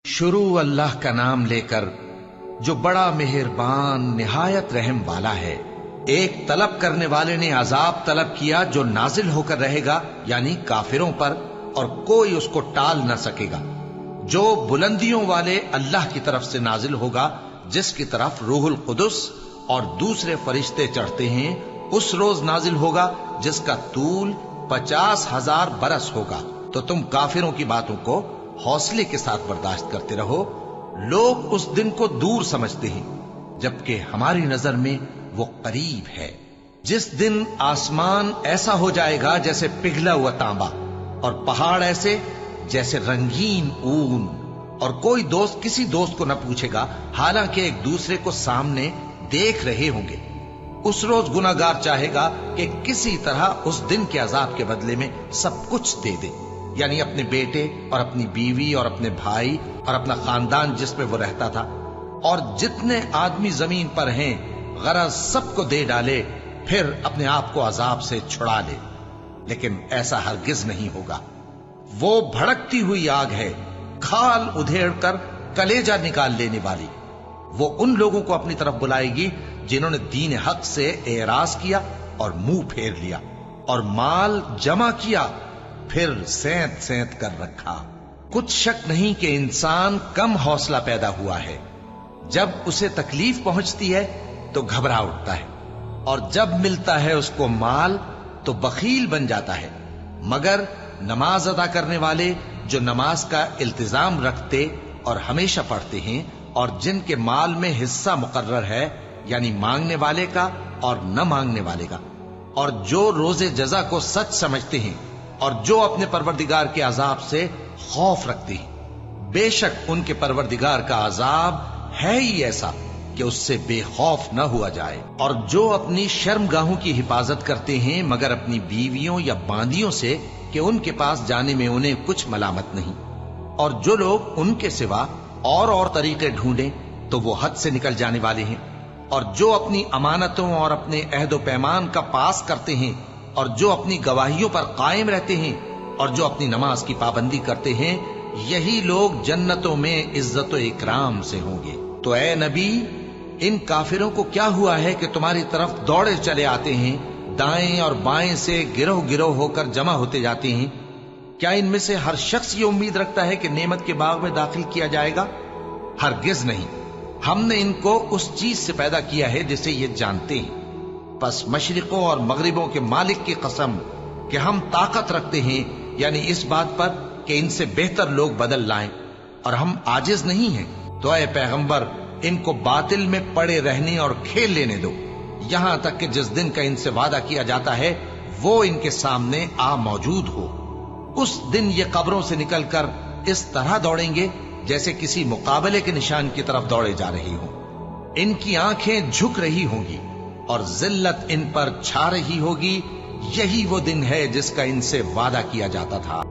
शुरू अल्लाह का नाम लेकर जो बड़ा मेहरबान निहायत रहम वाला है। एक तलब करने वाले ने अजाब तलब किया जो नाजिल होकर रहेगा, यानी काफिरों पर, और कोई उसको टाल न सकेगा। जो बुलंदियों वाले अल्लाह की तरफ से नाजिल होगा, जिसकी तरफ रूहुल कुदस और दूसरे फरिश्ते चढ़ते हैं, उस रोज नाजिल होगा जिसका तूल 50,000 बरस होगा। तो तुम काफिरों की बातों को हौसले के साथ बर्दाश्त करते रहो। लोग उस दिन को दूर समझते हैं, जबकि हमारी नजर में वो करीब है। जिस दिन आसमान ऐसा हो जाएगा जैसे पिघला हुआ तांबा, और पहाड़ ऐसे जैसे रंगीन ऊन, और कोई दोस्त किसी दोस्त को न पूछेगा, हालांकि एक दूसरे को सामने देख रहे होंगे। उस रोज गुनाहगार चाहेगा कि किसी तरह उस दिन के अजाब के बदले में सब कुछ दे दे, यानी अपने बेटे और अपनी बीवी और अपने भाई और अपना खानदान जिसमें वो रहता था, और जितने आदमी जमीन पर हैं, गरज सबको दे डाले, फिर अपने आप को अजाब से छुड़ा ले। लेकिन ऐसा हरगिज नहीं होगा। वो भड़कती हुई आग है, खाल उधेड़ कर कलेजा निकाल लेने वाली। वो उन लोगों को अपनी तरफ बुलाएगी जिन्होंने दीन हक से एराज किया और मुंह फेर लिया, और माल जमा किया, फिर सेंत सेंत कर रखा। कुछ शक नहीं कि इंसान कम हौसला पैदा हुआ है। जब उसे तकलीफ पहुंचती है तो घबरा उठता है, और जब मिलता है उसको माल तो बखील बन जाता है। मगर नमाज अदा करने वाले जो नमाज का इल्तिजाम रखते और हमेशा पढ़ते हैं, और जिनके माल में हिस्सा मुकर्रर है, यानी मांगने वाले का और न मांगने वाले का, और जो रोजे जजा को सच समझते हैं, और जो अपने परवरदिगार के अजाब से खौफ रखते हैं, बेशक उनके परवरदिगार का अजाब है ही ऐसा कि उससे बेखौफ न हुआ जाए। और जो अपनी शर्मगाहों की हिफाजत करते हैं, मगर अपनी बीवियों या बांदियों से कि उनके पास जाने में उन्हें कुछ मलामत नहीं, और जो लोग उनके सिवा और तरीके ढूंढें तो वो हद से निकल जाने वाले हैं। और जो अपनी अमानतों और अपने अहदो पैमान का पास करते हैं, और जो अपनी गवाहियों पर कायम रहते हैं, और जो अपनी नमाज की पाबंदी करते हैं, यही लोग जन्नतों में इज्जत और इकराम से होंगे। तो ए नबी, इन काफिरों को क्या हुआ है कि तुम्हारी तरफ दौड़े चले आते हैं, दाएं और बाएं से गिरोह गिरोह होकर जमा होते जाते हैं? क्या इनमें से हर शख्स ये उम्मीद रखता है कि नेमत के बाग में दाखिल किया जाएगा? हरगिज नहीं। हमने इनको उस चीज से पैदा किया है जिसे ये जानते हैं। बस मशरिकों और मगरिबों के मालिक की कसम कि हम ताकत रखते हैं, यानी इस बात पर कि इनसे बेहतर लोग बदल लाएं, और हम आजिज नहीं हैं। तो ऐ पैगंबर, इनको बातिल में पड़े रहने और खेल लेने दो, यहां तक कि जिस दिन का इनसे वादा किया जाता है वो इनके सामने आ मौजूद हो। उस दिन ये कब्रों से निकलकर इस तरह दौड़ेंगे जैसे किसी मुकाबले के निशान की तरफ दौड़े जा रहे हों। इनकी आंखें झुक रही होंगी और जिल्लत इन पर छा रही होगी। यही वो दिन है जिसका इनसे वादा किया जाता था।